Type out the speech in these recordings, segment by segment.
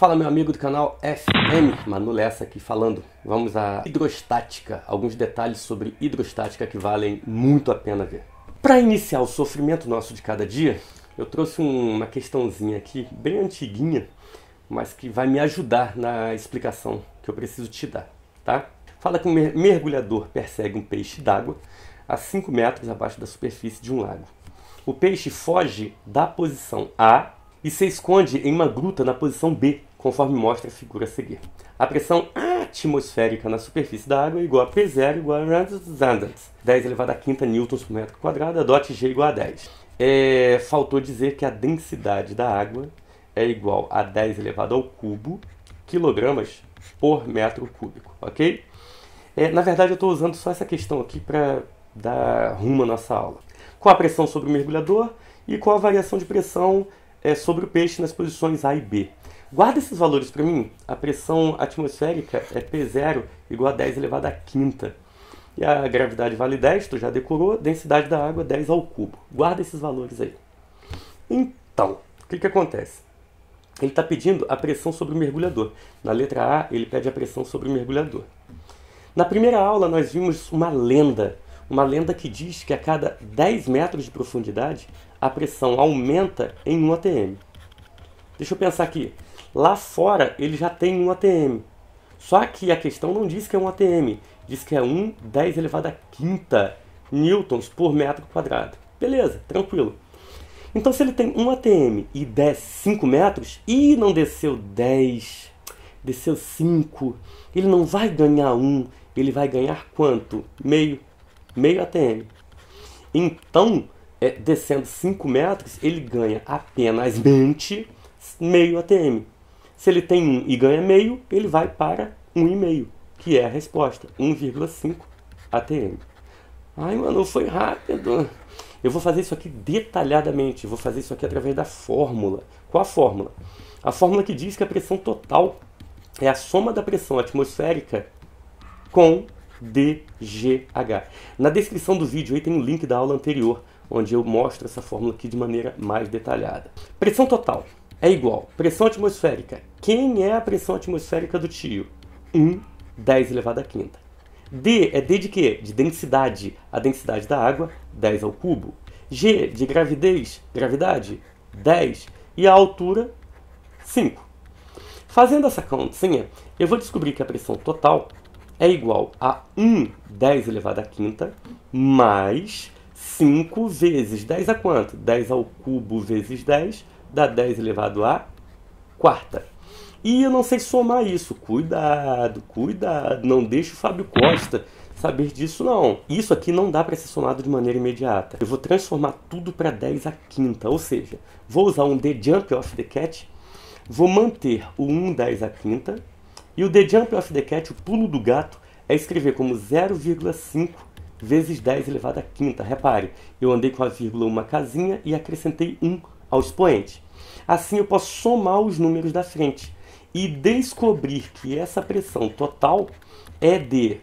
Fala, meu amigo do canal FM, Manu Lessa aqui falando. Vamos à hidrostática, alguns detalhes sobre hidrostática que valem muito a pena ver. Para iniciar o sofrimento nosso de cada dia, eu trouxe uma questãozinha aqui, bem antiguinha, mas que vai me ajudar na explicação que eu preciso te dar, tá? Fala que um mergulhador persegue um peixe d'água a 5 metros abaixo da superfície de um lago. O peixe foge da posição A e se esconde em uma gruta na posição B, conforme mostra a figura a seguir. A pressão atmosférica na superfície da água é igual a P0 igual a 10 elevado a quinta newtons por metro quadrado, a dot G igual a 10. Faltou dizer que a densidade da água é igual a 10 elevado ao cubo quilogramas por metro cúbico, ok? Na verdade, eu estou usando só essa questão aqui para dar rumo à nossa aula. Qual a pressão sobre o mergulhador e qual a variação de pressão sobre o peixe nas posições A e B. Guarda esses valores para mim. A pressão atmosférica é P0 igual a 10 elevado à quinta. E a gravidade vale 10, tu já decorou. Densidade da água 10 ao cubo. Guarda esses valores aí. Então, o que acontece? Ele está pedindo a pressão sobre o mergulhador. Na letra A, ele pede a pressão sobre o mergulhador. Na primeira aula, nós vimos uma lenda que diz que a cada 10 metros de profundidade, a pressão aumenta em 1 atm. Deixa eu pensar aqui. Lá fora, ele já tem 1 atm. Só que a questão não diz que é 1 atm. Diz que é 10 elevado à quinta newtons por metro quadrado. Beleza, tranquilo. Então, se ele tem 1 atm e desce 5 metros, e não desceu 10, desceu 5, ele não vai ganhar 1, ele vai ganhar quanto? Meio atm. Então, descendo 5 metros, ele ganha apenas meio atm. Se ele tem 1 e ganha meio, ele vai para 1,5, que é a resposta, 1,5 atm. Ai, mano, foi rápido. Eu vou fazer isso aqui detalhadamente, vou fazer isso aqui através da fórmula. Qual a fórmula? A fórmula que diz que a pressão total é a soma da pressão atmosférica com dGH. Na descrição do vídeo aí tem um link da aula anterior, onde eu mostro essa fórmula aqui de maneira mais detalhada. Pressão total é igual pressão atmosférica. Quem é a pressão atmosférica do tio? 10 elevado à quinta. D é D de quê? De densidade. A densidade da água, 10 ao cubo. G de gravidade, 10. E a altura, 5. Fazendo essa continha, eu vou descobrir que a pressão total é igual a 10 elevado à quinta mais 5 vezes 10 a quanto? 10 ao cubo vezes 10 dá 10 elevado à quarta. E eu não sei somar isso. Cuidado, cuidado. Não deixe o Fábio Costa saber disso, não. Isso aqui não dá para ser somado de maneira imediata. Eu vou transformar tudo para 10 à quinta. Ou seja, vou usar um the jump of the cat. Vou manter o 10 à quinta. E o the jump of the cat, o pulo do gato, é escrever como 0,5 vezes 10 elevado à quinta. Repare, eu andei com a vírgula uma casinha e acrescentei 1 ao expoente. Assim eu posso somar os números da frente e descobrir que essa pressão total é de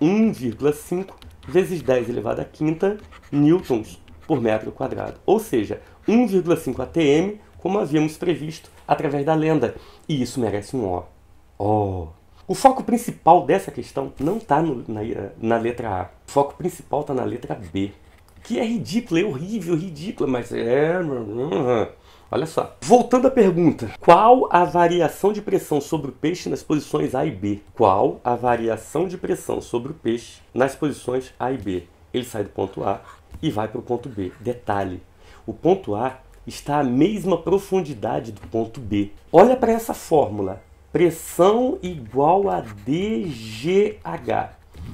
1,5 vezes 10 elevado à quinta newtons por metro quadrado. Ou seja, 1,5 atm, como havíamos previsto através da lenda. E isso merece um O. O foco principal dessa questão não está na letra A. O foco principal está na letra B. Que é ridícula, é horrível, ridícula, mas Olha só. Voltando à pergunta. Qual a variação de pressão sobre o peixe nas posições A e B? Qual a variação de pressão sobre o peixe nas posições A e B? Ele sai do ponto A e vai para o ponto B. Detalhe. O ponto A está à mesma profundidade do ponto B. Olha para essa fórmula. Pressão igual a dGH.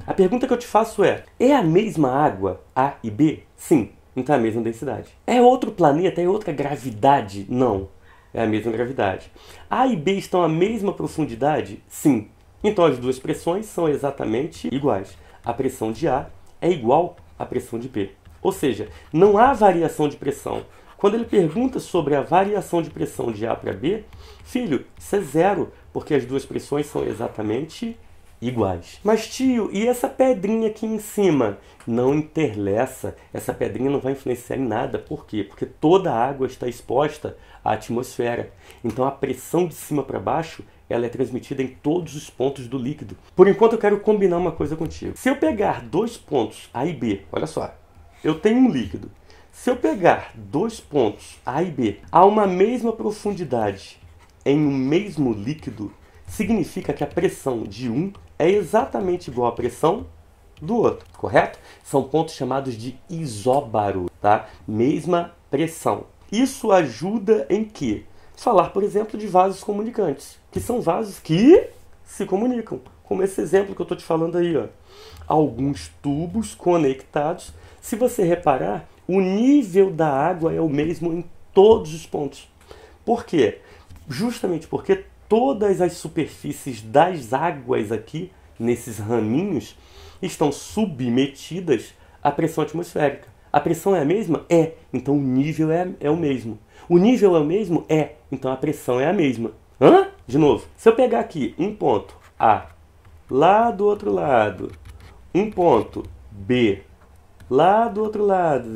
A pergunta que eu te faço é a mesma água A e B? Sim. Então é a mesma densidade. É outro planeta? É outra gravidade? Não. É a mesma gravidade. A e B estão à mesma profundidade? Sim. Então as duas pressões são exatamente iguais. A pressão de A é igual à pressão de B. Ou seja, não há variação de pressão. Quando ele pergunta sobre a variação de pressão de A para B, filho, isso é zero, porque as duas pressões são exatamente iguais. Mas tio, e essa pedrinha aqui em cima? Não interessa, essa pedrinha não vai influenciar em nada. Por quê? Porque toda a água está exposta à atmosfera. Então a pressão de cima para baixo, ela é transmitida em todos os pontos do líquido. Por enquanto eu quero combinar uma coisa contigo. Se eu pegar dois pontos A e B, olha só, eu tenho um líquido. Se eu pegar dois pontos A e B a uma mesma profundidade em um mesmo líquido, significa que a pressão de um é exatamente igual à pressão do outro, correto? São pontos chamados de isóbaro, tá? Mesma pressão. Isso ajuda em quê? Falar, por exemplo, de vasos comunicantes, que são vasos que se comunicam, como esse exemplo que eu estou te falando aí, ó. Alguns tubos conectados. Se você reparar, o nível da água é o mesmo em todos os pontos. Por quê? Justamente porque todas as superfícies das águas aqui, nesses raminhos, estão submetidas à pressão atmosférica. A pressão é a mesma? É. Então o nível é o mesmo. O nível é o mesmo? É. Então a pressão é a mesma. Hã? De novo. Se eu pegar aqui um ponto A, lá do outro lado, um ponto B, lá do outro lado,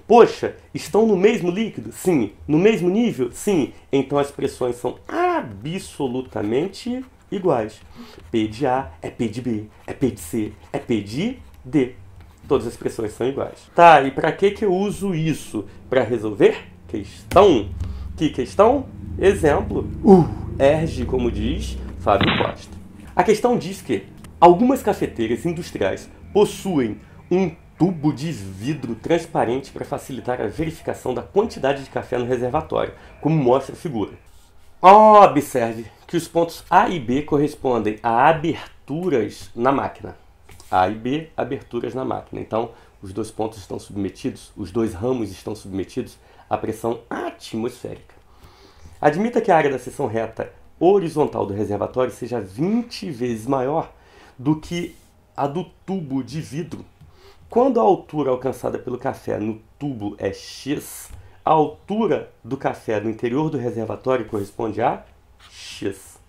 poxa, estão no mesmo líquido? Sim. No mesmo nível? Sim. Então as pressões são absolutamente iguais. P de A é P de B, é P de C, é P de D. Todas as pressões são iguais. Tá, e para que eu uso isso? Para resolver questão? Que questão? Exemplo. Erge, como diz Fábio Costa. A questão diz que algumas cafeteiras industriais possuem um tubo de vidro transparente para facilitar a verificação da quantidade de café no reservatório, como mostra a figura. Observe que os pontos A e B correspondem a aberturas na máquina. A e B, aberturas na máquina. Então, os dois pontos estão submetidos, os dois ramos estão submetidos à pressão atmosférica. Admita que a área da seção reta horizontal do reservatório seja 20 vezes maior do que a do tubo de vidro. Quando a altura alcançada pelo café no tubo é x, a altura do café no interior do reservatório corresponde a x.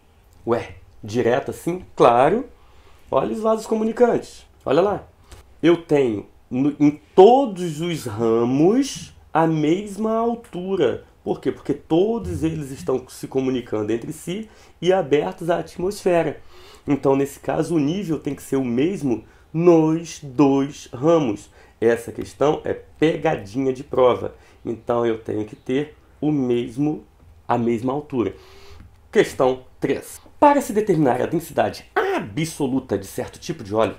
Ué, direto assim? Claro. Olha os vasos comunicantes. Olha lá. Eu tenho em todos os ramos a mesma altura. Por quê? Porque todos eles estão se comunicando entre si e abertos à atmosfera. Então, nesse caso, o nível tem que ser o mesmo nos dois ramos. Essa questão é pegadinha de prova. Então, eu tenho que ter a mesma altura. Questão 3. Para se determinar a densidade absoluta de certo tipo de óleo,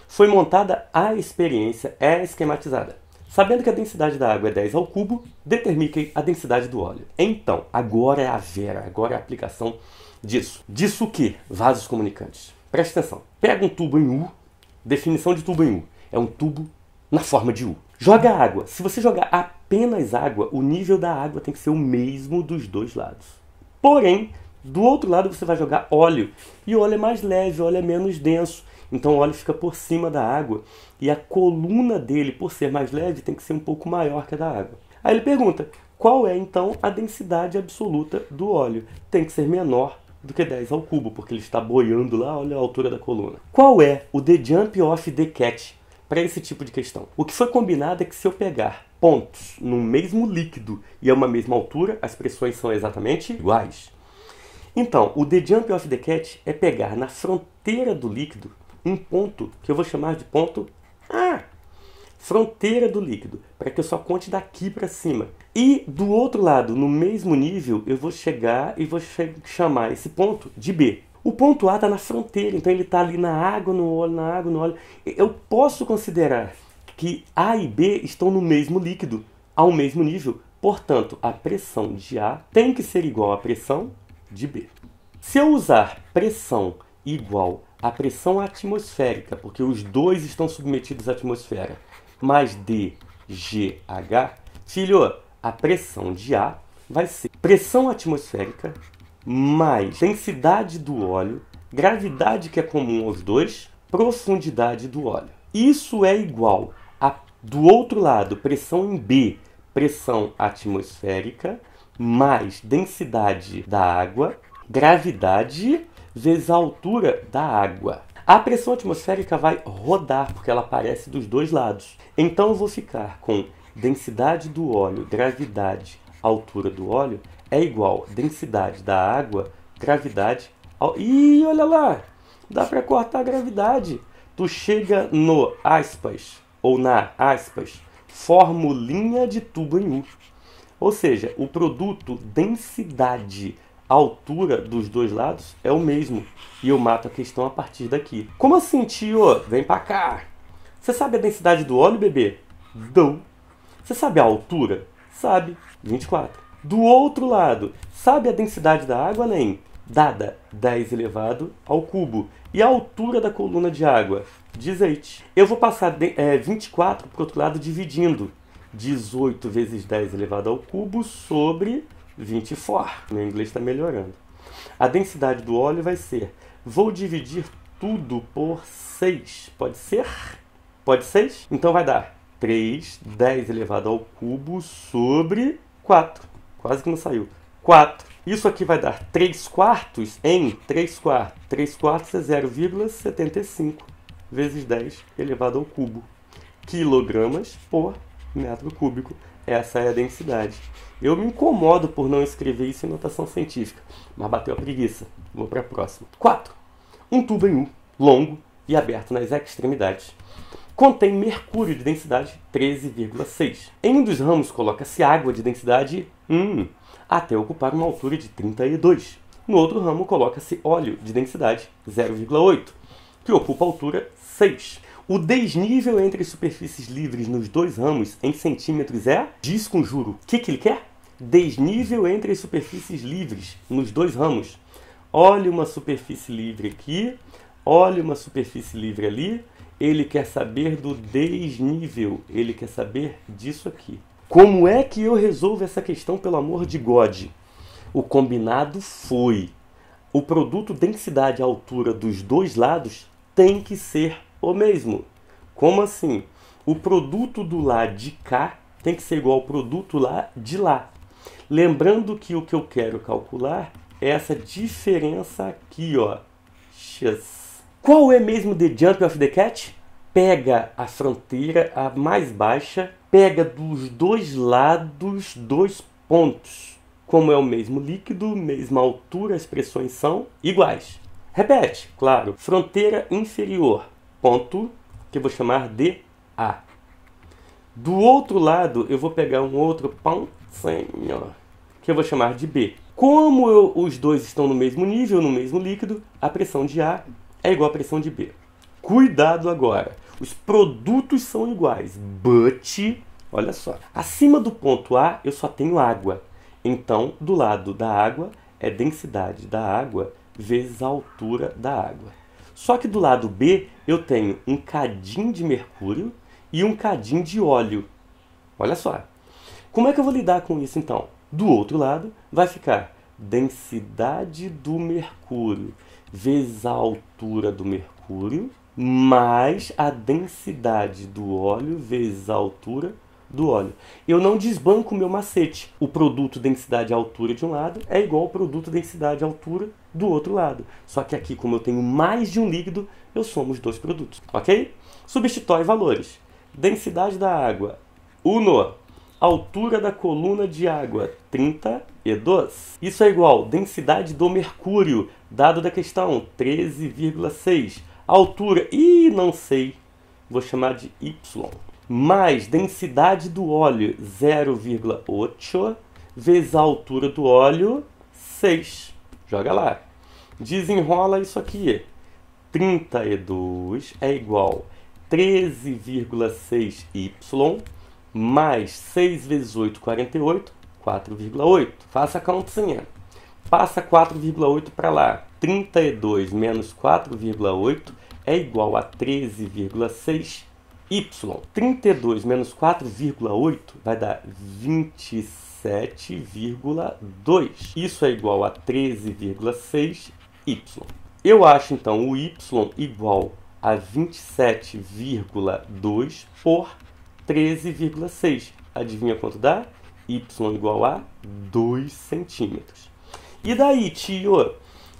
foi montada a experiência esquematizada. Sabendo que a densidade da água é 10 ao cubo, determine a densidade do óleo. Então, agora é a vera, agora é a aplicação disso. Disso o quê? Vasos comunicantes. Presta atenção. Pega um tubo em U, definição de tubo em U. É um tubo na forma de U. Joga água. Se você jogar apenas água, o nível da água tem que ser o mesmo dos dois lados. Porém, do outro lado você vai jogar óleo. E o óleo é mais leve, o óleo é menos denso. Então o óleo fica por cima da água. E a coluna dele, por ser mais leve, tem que ser um pouco maior que a da água. Aí ele pergunta, qual é então a densidade absoluta do óleo? Tem que ser menor do que 10 ao cubo, porque ele está boiando lá, olha a altura da coluna. Qual é o the jump of the cat para esse tipo de questão? O que foi combinado é que se eu pegar pontos no mesmo líquido e a uma mesma altura, as pressões são exatamente iguais. Então, o the jump of the cat é pegar na fronteira do líquido um ponto que eu vou chamar de ponto A. Fronteira do líquido, para que eu só conte daqui para cima. E do outro lado, no mesmo nível, eu vou chegar e vou chamar esse ponto de B. O ponto A está na fronteira, então ele está ali na água, no óleo, na água, no óleo. Eu posso considerar que A e B estão no mesmo líquido, ao mesmo nível. Portanto, a pressão de A tem que ser igual à pressão de B. Se eu usar pressão igual à pressão atmosférica, porque os dois estão submetidos à atmosfera, mais dGH, filho, a pressão de A vai ser pressão atmosférica mais densidade do óleo, gravidade que é comum aos dois, profundidade do óleo. Isso é igual a, do outro lado, pressão em B, pressão atmosférica mais densidade da água Gravidade vezes a altura da água. A pressão atmosférica vai rodar, porque ela aparece dos dois lados. Então eu vou ficar com densidade do óleo, gravidade, altura do óleo, é igual a densidade da água, gravidade... Ih, olha lá! Dá para cortar a gravidade. Tu chega no aspas, ou na aspas, formulinha de tubo em U. Ou seja, o produto densidade, altura dos dois lados é o mesmo. E eu mato a questão a partir daqui. Como assim, tio? Vem pra cá. Você sabe a densidade do óleo, bebê? Não. Você sabe a altura? Sabe. 24. Do outro lado, sabe a densidade da água, nem? Dada 10 elevado ao cubo. E a altura da coluna de água? 18. Eu vou passar 24 para o outro lado dividindo. 18 vezes 10 elevado ao cubo sobre 24. Meu inglês está melhorando. A densidade do óleo vai ser... Vou dividir tudo por 6. Pode ser? Pode 6? Então vai dar 3, 10 elevado ao cubo sobre 4. Quase que não saiu. 4. Isso aqui vai dar 3 quartos em 3 quartos. 3 quartos é 0,75 vezes 10 elevado ao cubo. Quilogramas por metro cúbico. Essa é a densidade. Eu me incomodo por não escrever isso em notação científica, mas bateu a preguiça. Vou para a próxima. 4. Um tubo em U, longo e aberto nas extremidades. Contém mercúrio de densidade 13,6. Em um dos ramos coloca-se água de densidade 1, até ocupar uma altura de 32. No outro ramo coloca-se óleo de densidade 0,8, que ocupa a altura 6. O desnível entre as superfícies livres nos dois ramos em centímetros é? Diz com juro. O que ele quer? Desnível entre as superfícies livres nos dois ramos. Olha uma superfície livre aqui, olha uma superfície livre ali. Ele quer saber do desnível, ele quer saber disso aqui. Como é que eu resolvo essa questão, pelo amor de God? O combinado foi: o produto densidade e altura dos dois lados tem que ser o mesmo. Como assim? O produto do lado de cá tem que ser igual ao produto lá de lá. Lembrando que o que eu quero calcular é essa diferença aqui, ó. X. Qual é mesmo the jump of the cat? Pega a fronteira, a mais baixa, pega dos dois lados 2 pontos. Como é o mesmo líquido, mesma altura, as pressões são iguais. Repete, claro. Fronteira inferior, ponto, que eu vou chamar de A. Do outro lado, eu vou pegar um outro pontinho, que eu vou chamar de B. Como os dois estão no mesmo nível, no mesmo líquido, a pressão de A é igual à pressão de B. Cuidado agora. Os produtos são iguais, but, olha só, acima do ponto A eu só tenho água. Então, do lado da água é densidade da água vezes a altura da água. Só que do lado B eu tenho um cadinho de mercúrio e um cadinho de óleo. Olha só. Como é que eu vou lidar com isso então? Do outro lado vai ficar densidade do mercúrio vezes a altura do mercúrio mais a densidade do óleo vezes a altura do óleo. Eu não desbanco o meu macete. O produto densidade e altura de um lado é igual ao produto densidade e altura do outro lado. Só que aqui, como eu tenho mais de um líquido, eu somo os dois produtos, ok? Substitui valores. Densidade da água, 1. Altura da coluna de água, 32. Isso é igual a densidade do mercúrio, dado da questão, 13,6. Altura, não sei, vou chamar de Y. Mais densidade do óleo, 0,8, vezes a altura do óleo, 6. Joga lá. Desenrola isso aqui. 32 é igual a 13,6Y, mais 6 vezes 8, 48, 4,8. Faça a continha. Passa 4,8 para lá. 32 menos 4,8 é igual a 13,6Y. 32 menos 4,8 vai dar 27,2. Isso é igual a 13,6Y. Eu acho então o Y igual a 27,2 por 13,6. Adivinha quanto dá? Y igual a 2 centímetros. E daí, tio?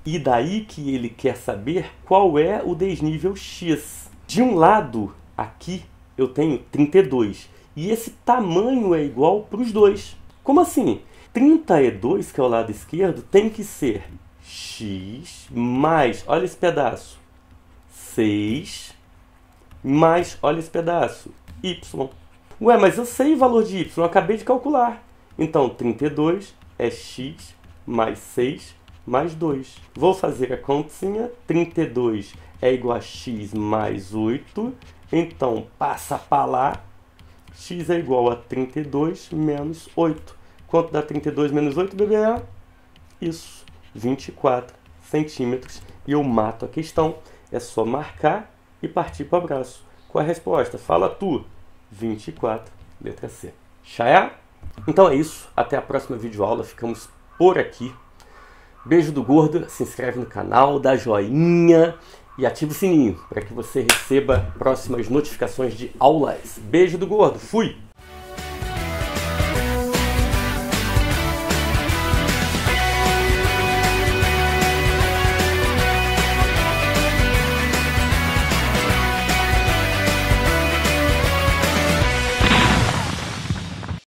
E daí que ele quer saber qual é o desnível x. De um lado, aqui, eu tenho 32. E esse tamanho é igual para os dois. Como assim? 32, que é o lado esquerdo, tem que ser x mais, olha esse pedaço, 6 mais, olha esse pedaço, y. Ué, mas eu sei o valor de y, eu acabei de calcular. Então, 32 é x mais 6 mais 2. Vou fazer a continha. 32 é igual a x mais 8. Então, passa para lá. X é igual a 32 menos 8. Quanto dá 32 menos 8, bebê? Isso, 24 centímetros. E eu mato a questão. É só marcar e partir para o abraço. Qual é a resposta? Fala tu. 24, letra C. Chá? Então é isso. Até a próxima videoaula. Ficamos por aqui. Beijo do gordo. Se inscreve no canal, dá joinha e ativa o sininho para que você receba próximas notificações de aulas. Beijo do gordo. Fui!